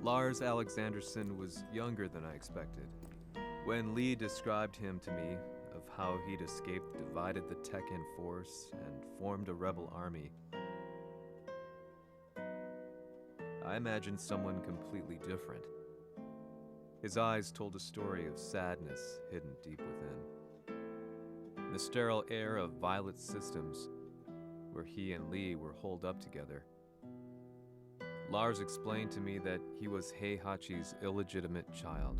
Lars Alexanderson was younger than I expected. When Lee described him to me, of how he'd escaped, divided the TEKKEN force, and formed a rebel army, I imagined someone completely different. His eyes told a story of sadness hidden deep within. The sterile air of Violet Systems, where he and Lee were holed up together. Lars explained to me that he was Heihachi's illegitimate child.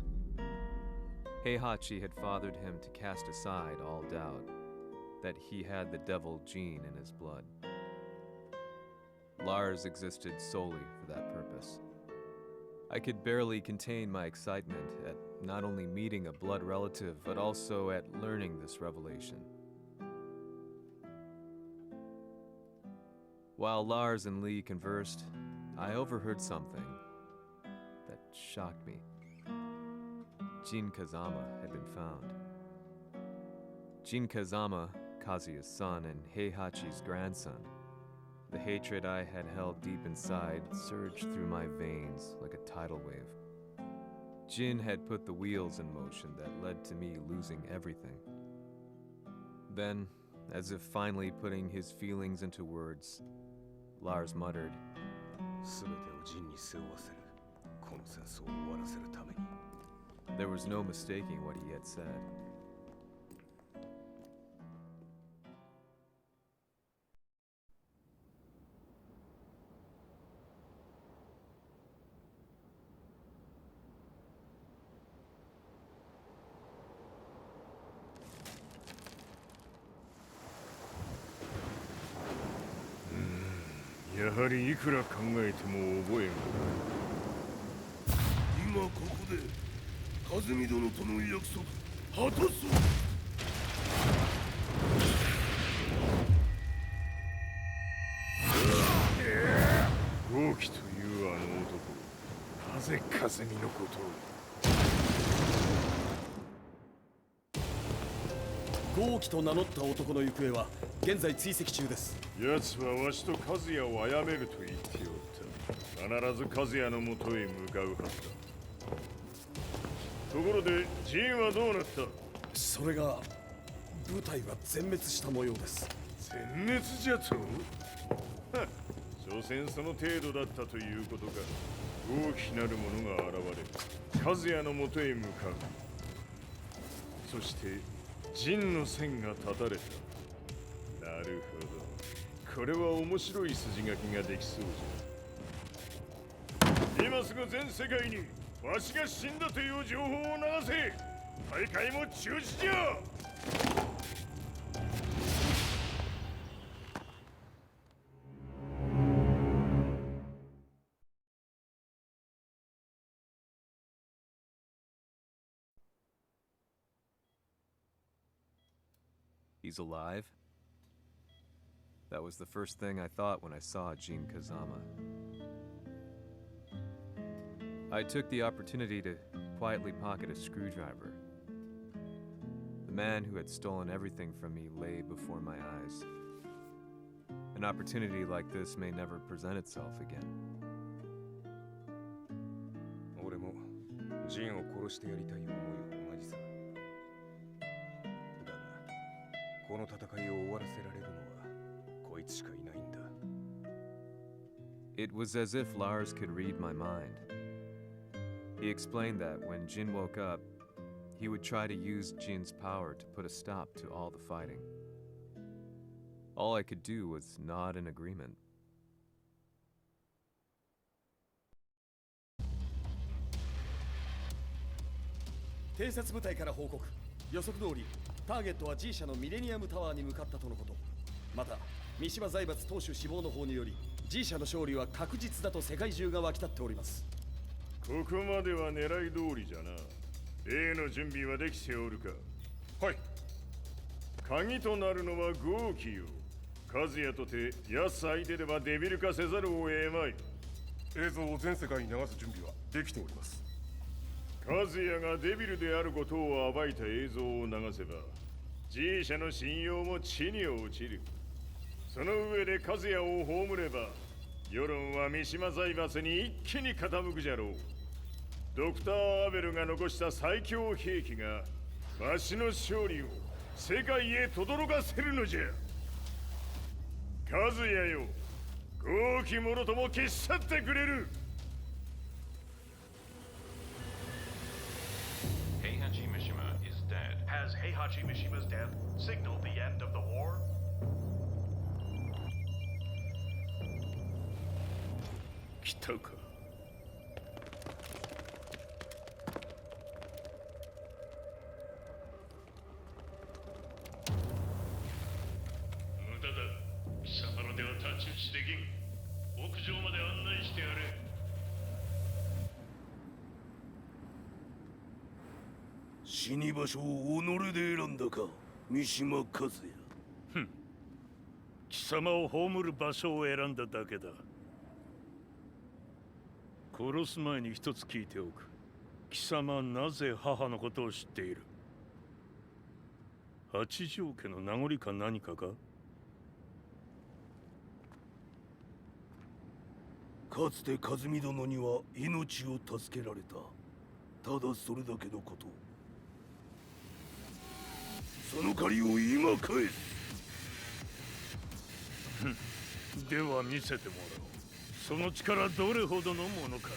Heihachi had fathered him to cast aside all doubt that he had the devil gene in his blood. Lars existed solely for that purpose. I could barely contain my excitement at not only meeting a blood relative, but also at learning this revelation. While Lars and Lee conversed, I overheard something that shocked me. Jin Kazama had been found. Jin Kazama, Kazuya's son and Heihachi's grandson. The hatred I had held deep inside surged through my veins like a tidal wave. Jin had put the wheels in motion that led to me losing everything. Then, as if finally putting his feelings into words, Lars muttered, there was no mistaking what he had said.豪輝と名乗った男の行方は現在追跡中です。奴はわしと和也を殺めると言っておった。必ず和也のもとへ向かうはずだ。ところでジンはどうなった？それが部隊は全滅した模様です。全滅じゃと？所詮その程度だったということか。大きなるものが現れ、和也のもとへ向かう。そして陣の線が断たれた。なるほど。これは面白い筋書きができそうじゃ。今すぐ全世界にわしが死んだという情報を流せ。大会も中止じゃ。He's alive? That was the first thing I thought when I saw Jin Kazama. I took the opportunity to quietly pocket a screwdriver. The man who had stolen everything from me lay before my eyes. An opportunity like this may never present itself again. 俺もジンを殺してやりたい思いは同じさ。だが、この戦いを終わらせられるのはこいつしかいないんだ。It was as if Lars could read my mind. He explained that when Jin woke up, he would try to use Jin's power to put a stop to all the fighting. All I could do was nod in agreement. 偵察部隊から報告。予測通り、ターゲットは G 社のミレニアムタワーに向かったとのこと。また、三島財閥当主死亡の方により、G 社の勝利は確実だと世界中が沸き立っております。ここまでは狙い通りじゃな。例の準備はできておるか。はい。鍵となるのは豪輝よ。和也とて奴相手ではデビル化せざるを得まい。映像を全世界に流す準備はできております。和也がデビルであることを暴いた映像を流せば G 社の信用も地に落ちる。その上で和也を葬れば世論は三島財閥に一気に傾くじゃろう。ドクター・アベルが残した最強兵器がわしの勝利を世界へ轟かせるのじゃ。和也よ、豪気者とも消し去ってくれる。Heihachi Mishima is dead. Has Heihachi Mishima's death signaled the end of the war? 来たか。無駄だ。貴様のでは太刀打ちできん。屋上まで案内してやれ。死に場所を己で選んだか、三島和也。貴様を葬る場所を選んだだけだ。殺す前に一つ聞いておく。貴様はなぜ母のことを知っている？八条家の名残か何かか？かつて和美殿には命を助けられた。ただそれだけのこと。その借りを今返す。では見せてもらおう。その力どれほどのものか。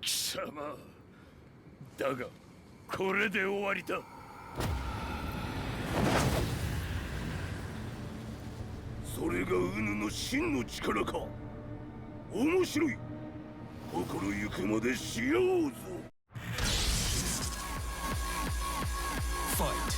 貴様だがこれで終わりだ。それがウヌの真の力か。面白い。心ゆくまでしようぞ。Fight.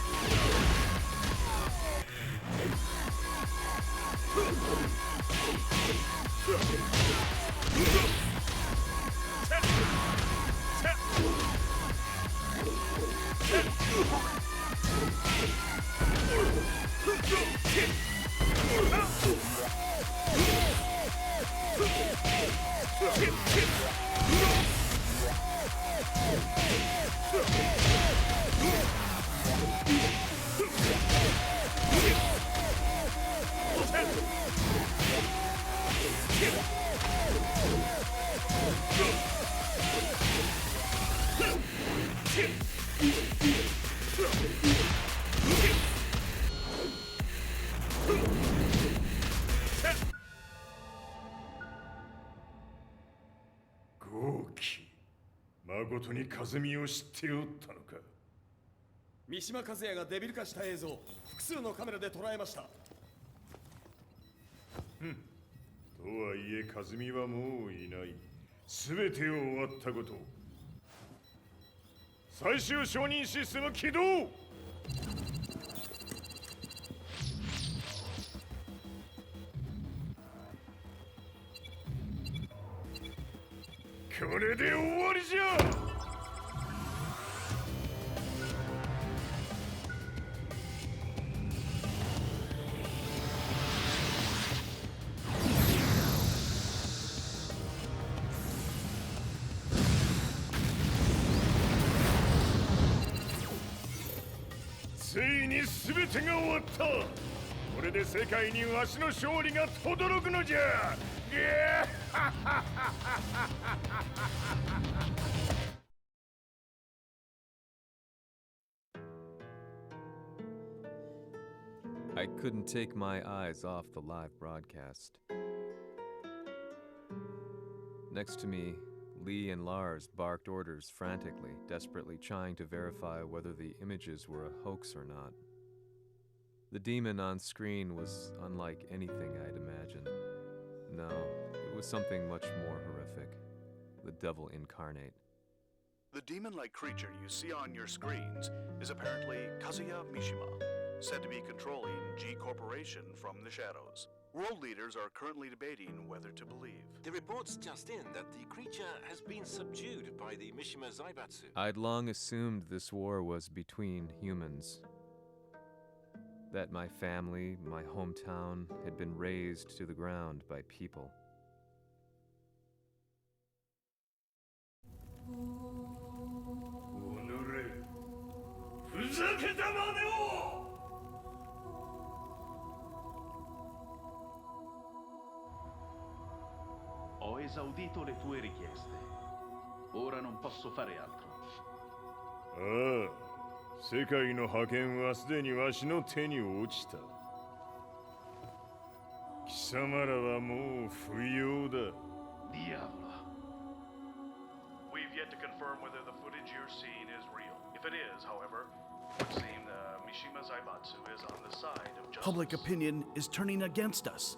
豪気、誠に和美を知っておったのか。三島和也がデビル化した映像、複数のカメラで捉えました。とはいえ和美はもういない。全てを終わったこと。最終承認システム起動。これで終わりじゃ。ついに全てが終わった。これで世界にわしの勝利が轟くのじゃ。I couldn't take my eyes off the live broadcast. Next to me, Lee and Lars barked orders frantically, desperately trying to verify whether the images were a hoax or not. The demon on screen was unlike anything I'd imagined. No, it was something much more horrific. The devil incarnate. The demon-like creature you see on your screens is apparently Kazuya Mishima, said to be controlling G Corporation from the shadows. World leaders are currently debating whether to believe. The reports just in that the creature has been subdued by the Mishima Zaibatsu. I'd long assumed this war was between humans. That my family, my hometown, had been razed to the ground by people. Ho esaudito le tue richieste. Ora non posso fare altro. ああ、世界の覇権はすでにわしの手に落ちた。貴様らはもう不要だ。Diavolo. We've yet to confirm whether the footage you're seeing is real. If it is, however, it would seem the Mishima Zaibatsu is on the side of justice. Public opinion is turning against us.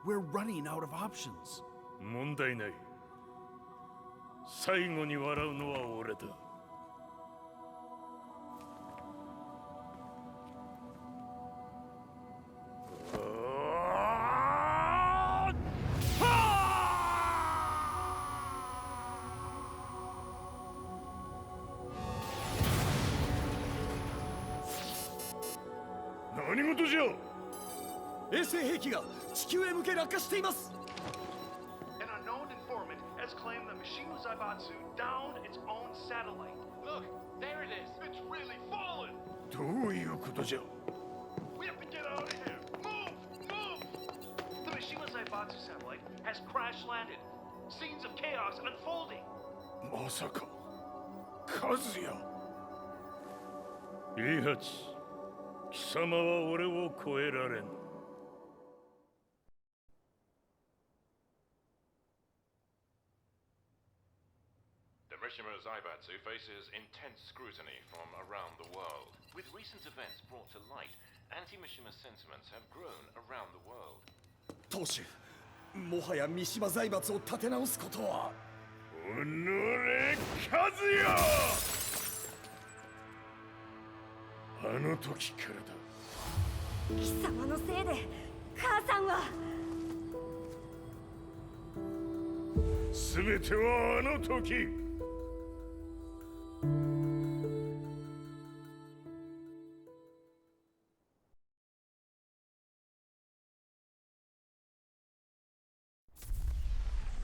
We're running out of options. 問題ない。最後に笑うのは俺だ。何事じゃ。衛星兵器が地球へ向け落下しています。 An unknown informant has claimed the Mishima Zaibatsu downed its own satellite. Look, there it is. It's really fallen. どういうことじゃ。 We have to get out of here. Move! Move! The Mishima Zaibatsu satellite has crash landed. Scenes of chaos unfolding. まさか、和也。イハチ、貴様は俺を超えられん。The Mishima Zaibatsu faces intense scrutiny from around the world. With recent events brought to light, anti-Mishima sentiments have grown around the world. 当主、もはや三島財閥を立て直すことは。おのれ、和也。あの時からだ。貴様のせいで母さんは。全てはあの時。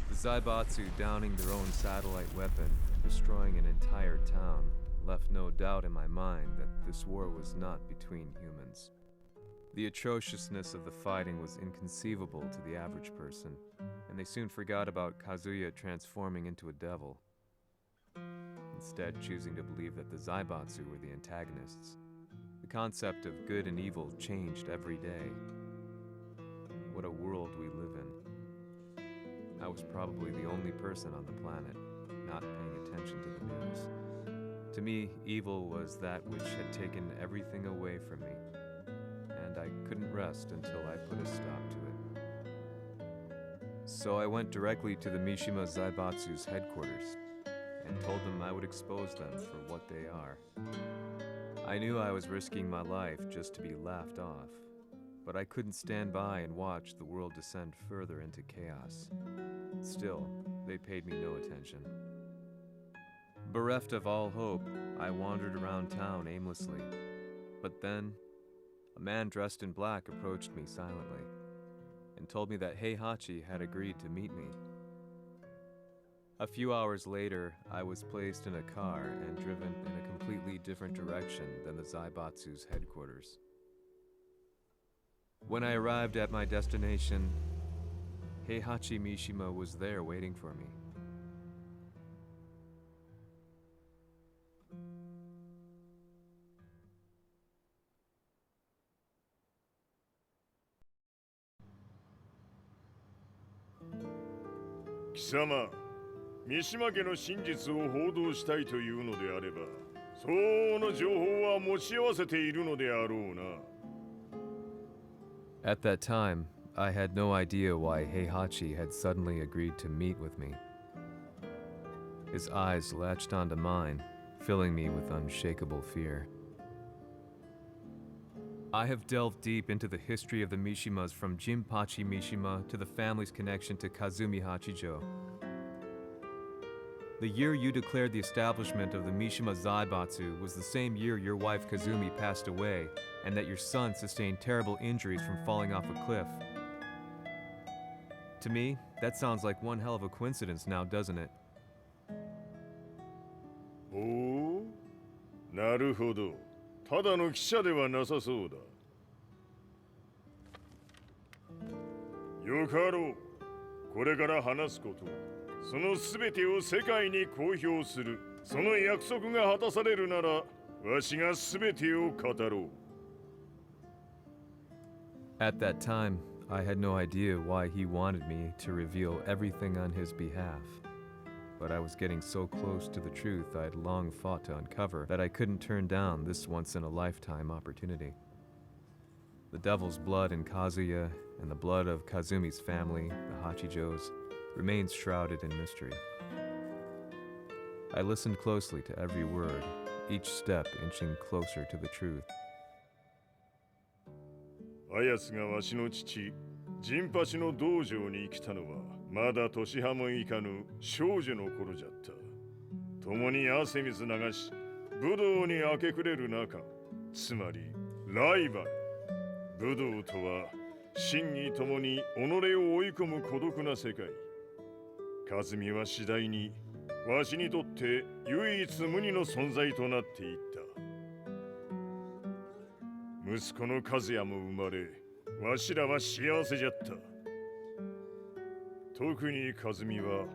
The Zaibatsu downing their own satellite weapon and destroying an entire town left no doubt in my mind that this war was not between humans. The atrociousness of the fighting was inconceivable to the average person, and they soon forgot about Kazuya transforming into a devil, instead choosing to believe that the Zaibatsu were the antagonists. The concept of good and evil changed every day. What a world we live in. I was probably the only person on the planet not paying attention to the news. To me, evil was that which had taken everything away from me, and I couldn't rest until I put a stop to it. So I went directly to the Mishima Zaibatsu's headquarters and told them I would expose them for what they are. I knew I was risking my life just to be laughed off, but I couldn't stand by and watch the world descend further into chaos. Still, they paid me no attention. Bereft of all hope, I wandered around town aimlessly. But then, a man dressed in black approached me silently and told me that Heihachi had agreed to meet me. A few hours later, I was placed in a car and driven in a completely different direction than the Zaibatsu's headquarters. When I arrived at my destination, Heihachi Mishima was there waiting for me. Kisama, Mishima 家の真実を報道したいというのであれば、相応の情報は持ち合わせているのであろうな。At that time, I had no idea why Heihachi had suddenly agreed to meet with me. His eyes latched onto mine, filling me with unshakable fear. I have delved deep into the history of the Mishimas from Jinpachi Mishima to the family's connection to Kazumi Hachijo. The year you declared the establishment of the Mishima Zaibatsu was the same year your wife Kazumi passed away, and that your son sustained terrible injuries from falling off a cliff. To me, that sounds like one hell of a coincidence now, doesn't it? おお、なるほど。ただの記者ではなさそうだ。よかろう。これから話すこと、そのすべてを世界に公表する。その約束が果たされるなら、わしがすべてを語ろう。At that time, I had no idea why he wanted me to reveal everything on his behalf. But I was getting so close to the truth I had long fought to uncover that I couldn't turn down this once-in-a-lifetime opportunity. The devil's blood in Kazuya and the blood of Kazumi's family, the Hachijos, remains shrouded in mystery. I listened closely to every word, each step inching closer to the truth. あやつがわしの父、陣八の道場に来たのは、まだ年端もいかぬ少女の頃じゃった。共に汗水流し、武道に明け暮れる中、つまりライバル。武道とは、真偽ともに己を追い込む孤独な世界。和美は次第に、わしにとって唯一無二の存在となっていった。息子の和也も生まれ、わしらは幸せじゃった。特に和美は、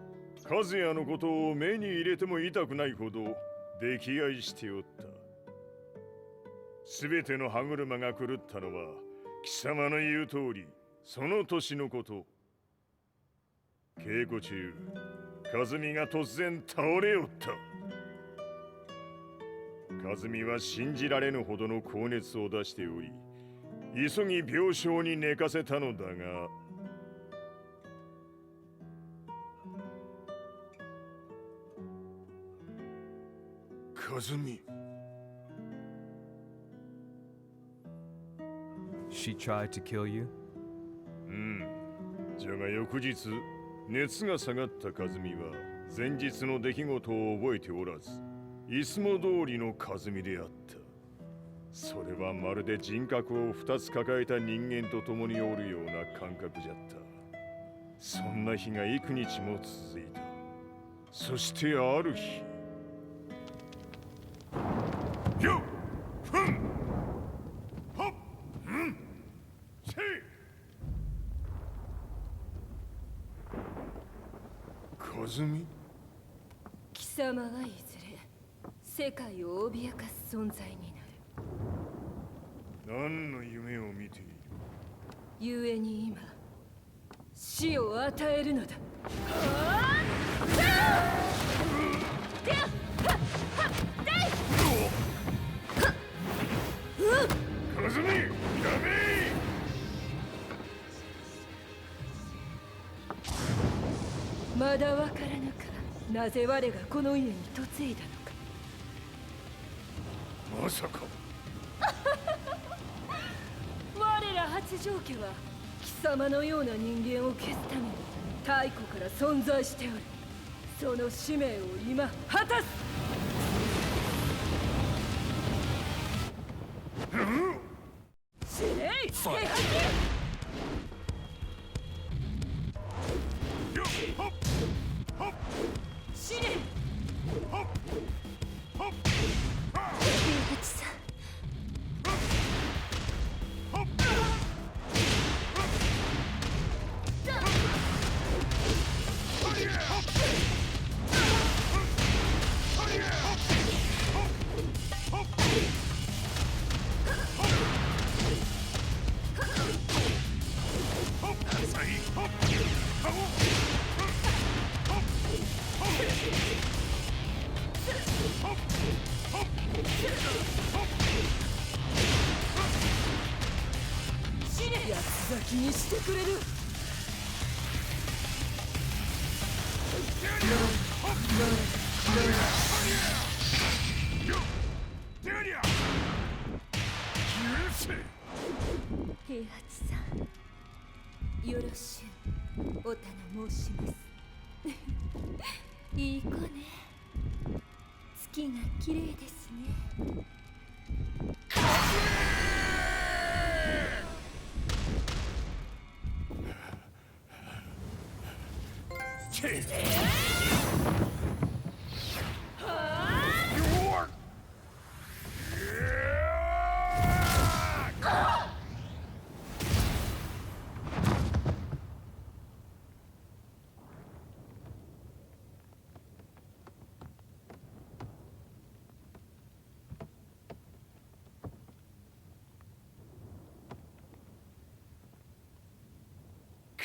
和也のことを目に入れても痛くないほど溺愛しておった。すべての歯車が狂ったのは、貴様の言う通り、その年のこと。稽古中、和美が突然倒れおった。和美は信じられぬほどの高熱を出しており、急ぎ病床に寝かせたのだが、和美。She tried to kill you? じゃが翌日、熱が下がった和美は前日の出来事を覚えておらず、いつも通りの和美であった。それはまるで人格を2つ抱えた人間と共におるような感覚じゃった。そんな日が幾日も続いた。そしてある日、よっふんほっんせい和美。貴様はいずれ世界を脅かす存在になる。何の夢を見ている？故に今死を与えるのだ。和美、やめ！まだわからぬか、なぜ我がこの家に嫁いだのか。まさか。我ら八丈家は貴様のような人間を消すために太古から存在しておる。その使命を今果たす。死ねい、平八！死ね！平八さん。気にしてくれる。平八さん、よろしゅうお頼申しますいい子ね。月が綺麗ですね。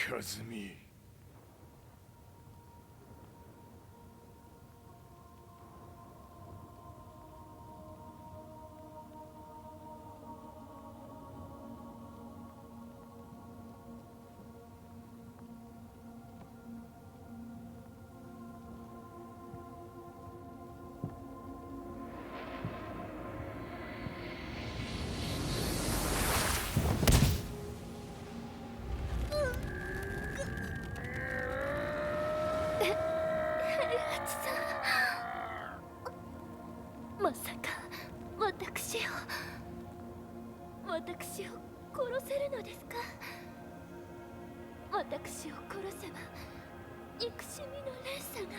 和美。まさか私を殺せるのですか。私を殺せば憎しみの連鎖が。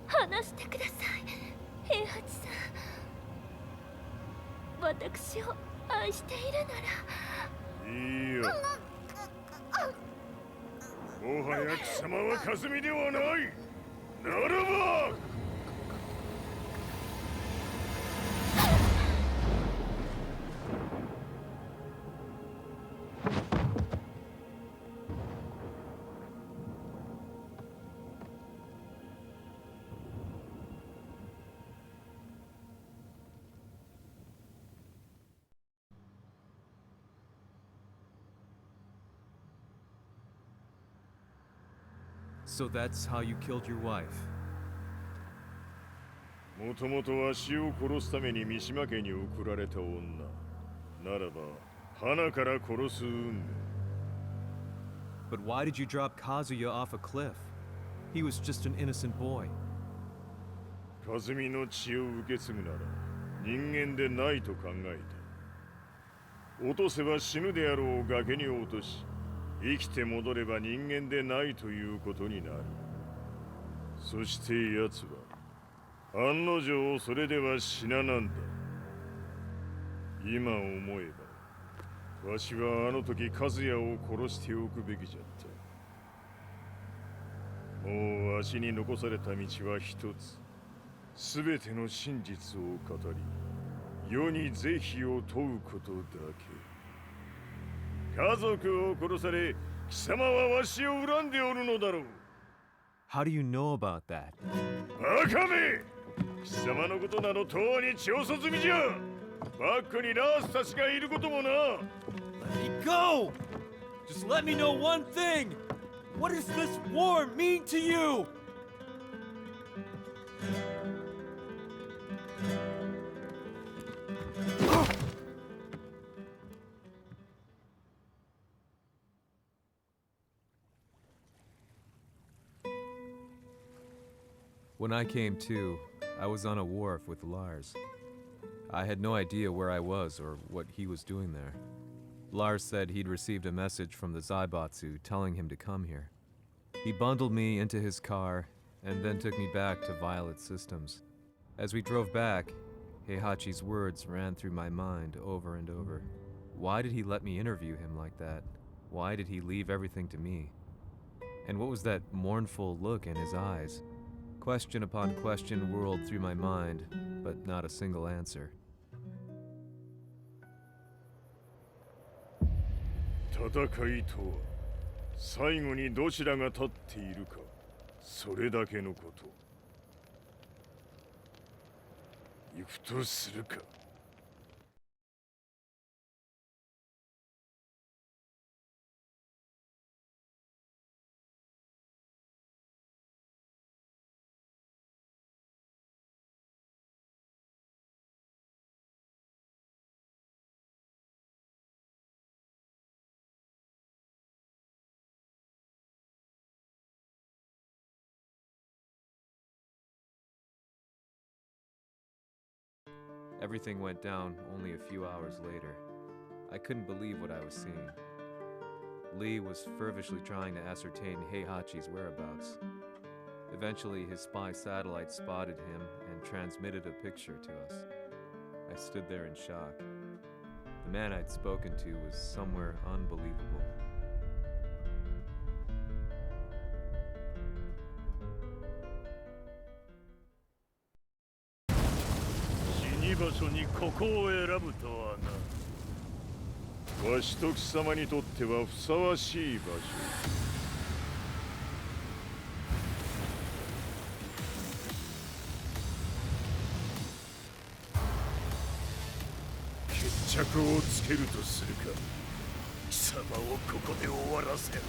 話してください、平八さん。私を愛しているなら。いいよ。もはや貴様は和美ではない。ならばSo that's how you killed your wife. もともとわしを殺すために三島家に送られた女ならば花から殺す運命。 But why did you drop Kazuya off a cliff? He was just an innocent boy. 和美の血を受け継ぐなら人間でないと考えた。落とせば死ぬであろう崖に落とし、生きて戻れば人間でないということになる。そして奴は案の定それでは死ななんだ。今思えばわしはあの時和也を殺しておくべきじゃった。もうわしに残された道は一つ。すべての真実を語り世に是非を問うことだけ。家族を殺され貴様はわしを恨んでおるのだろう。 How do you know about that? バカめ！貴様のことなどとうに調査済みじゃ。バックにラースたちがいることもな。 Let me go! Just let me know one thing! What does this war mean to you? When I came to, I was on a wharf with Lars. I had no idea where I was or what he was doing there. Lars said he'd received a message from the Zaibatsu telling him to come here. He bundled me into his car and then took me back to Violet Systems. As we drove back, Heihachi's words ran through my mind over and over. Why did he let me interview him like that? Why did he leave everything to me? And what was that mournful look in his eyes? Question upon question whirled through my mind, but not a single answer. 戦いとは最後にどちらが立っているか、それだけのこと。行くとするか。Everything went down only a few hours later. I couldn't believe what I was seeing. Lee was feverishly trying to ascertain Heihachi's whereabouts. Eventually, his spy satellite spotted him and transmitted a picture to us. I stood there in shock. The man I'd spoken to was somewhere unbelievable. "わしと貴様にとってはふさわしい場所」決着をつけるとするか。貴様をここで終わらせる。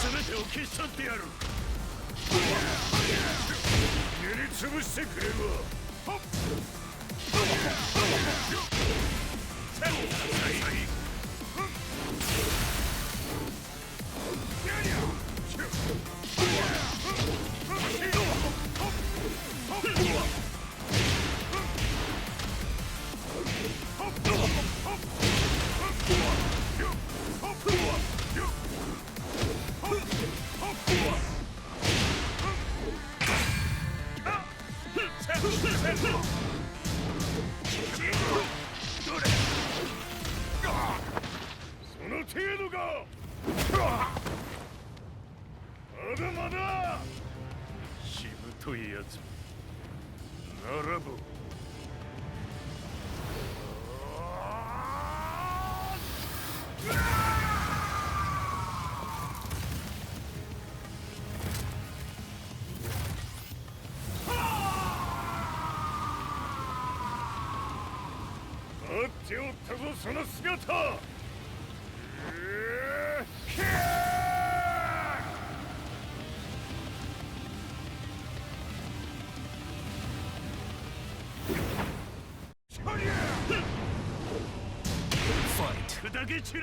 全てを消し去ってやる。塗りつぶしてくれるわ。その程度か。まだまだ。しぶといやつ。ならば。待っておったぞその姿。砕け散れ。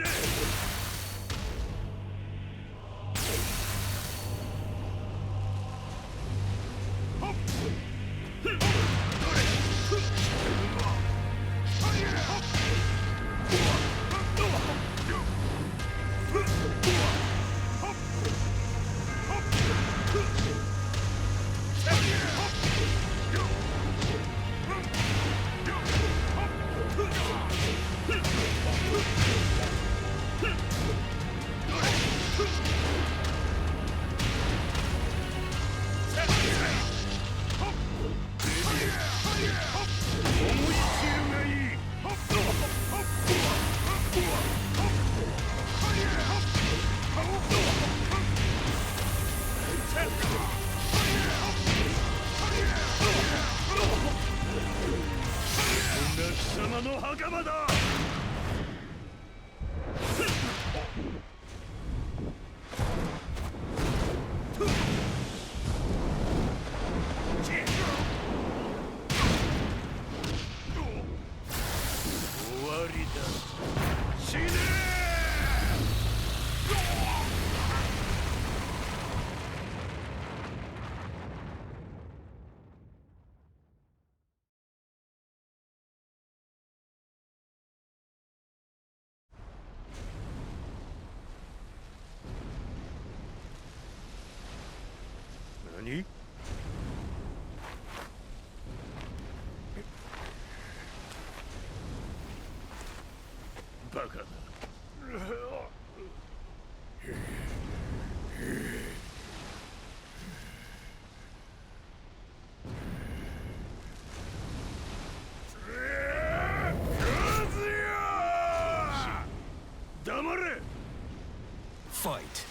Fight.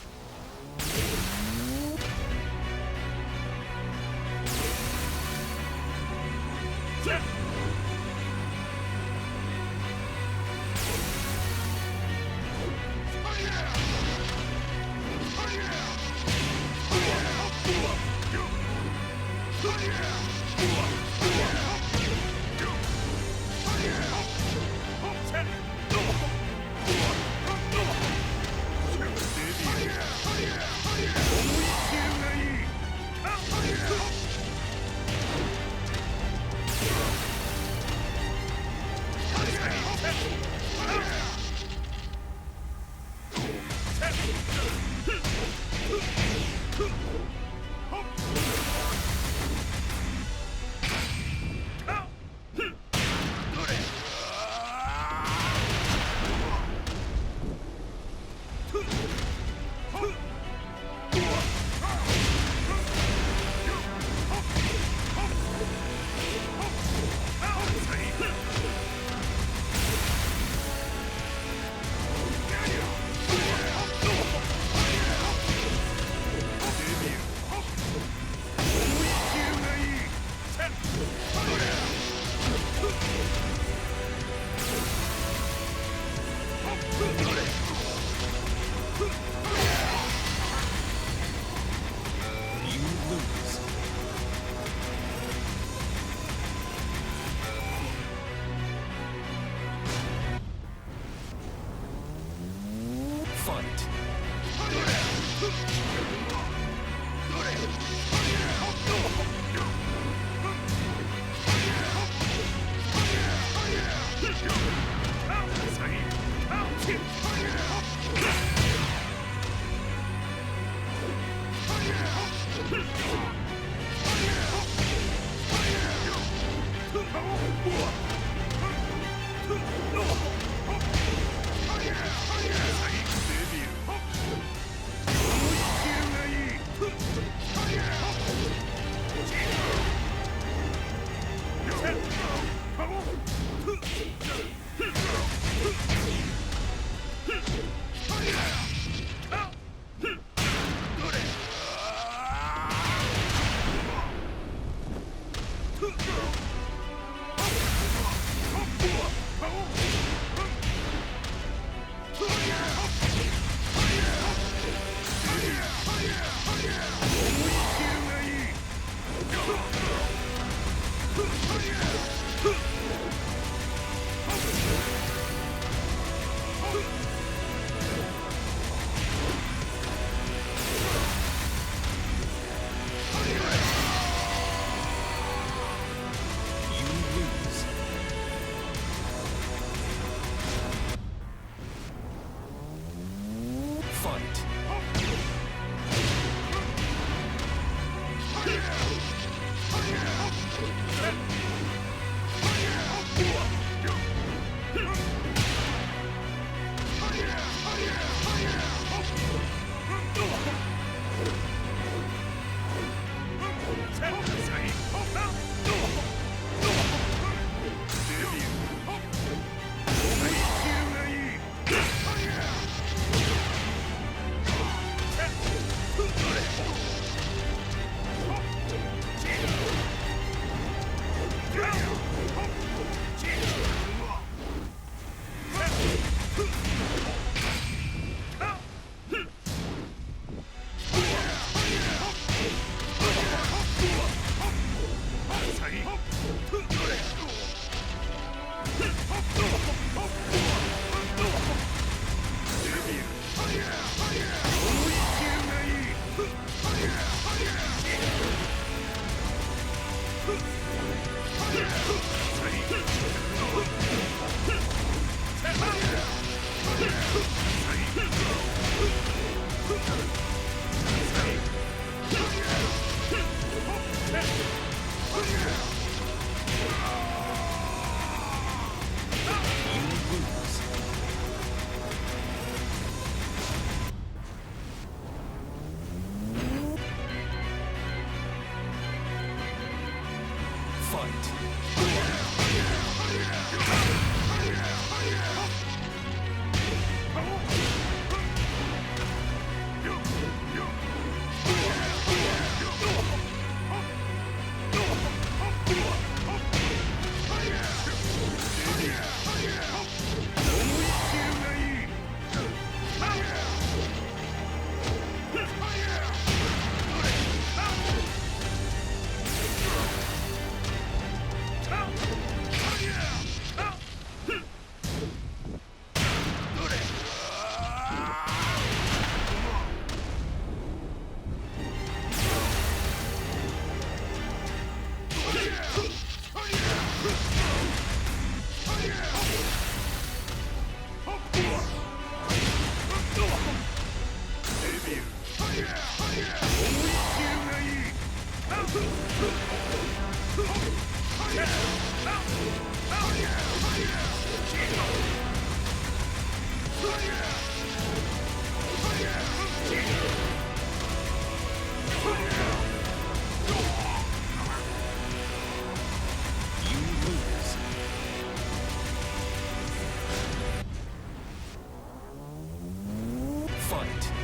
Fight!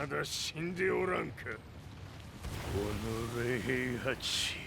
まだ死んでおらんか。おのれ平八。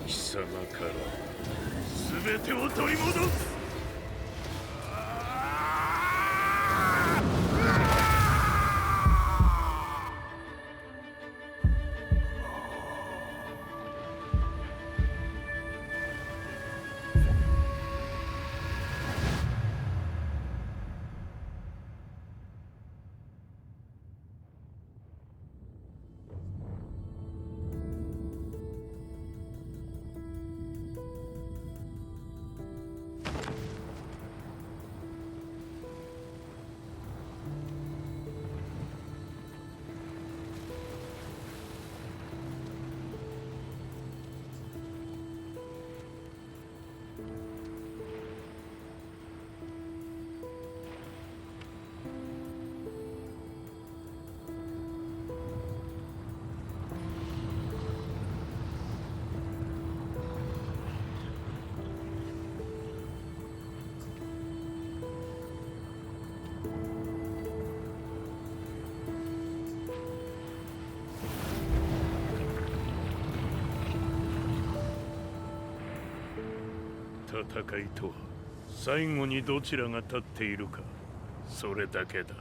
貴様から全てを取り戻す。戦いとは最後にどちらが立っているか、それだけだ。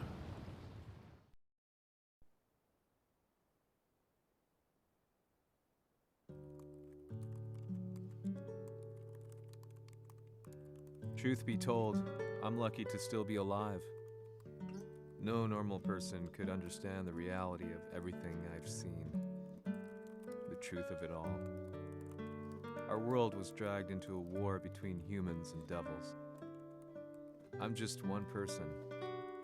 Truth be told, I'm lucky to still be alive. No normal person could understand the reality of everything I've seen, the truth of it all. Our world was dragged into a war between humans and devils. I'm just one person,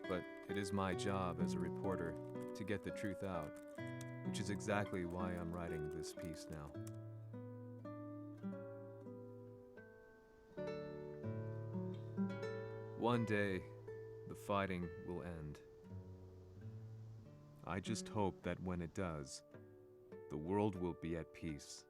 but it is my job as a reporter to get the truth out, which is exactly why I'm writing this piece now. One day, the fighting will end. I just hope that when it does, the world will be at peace.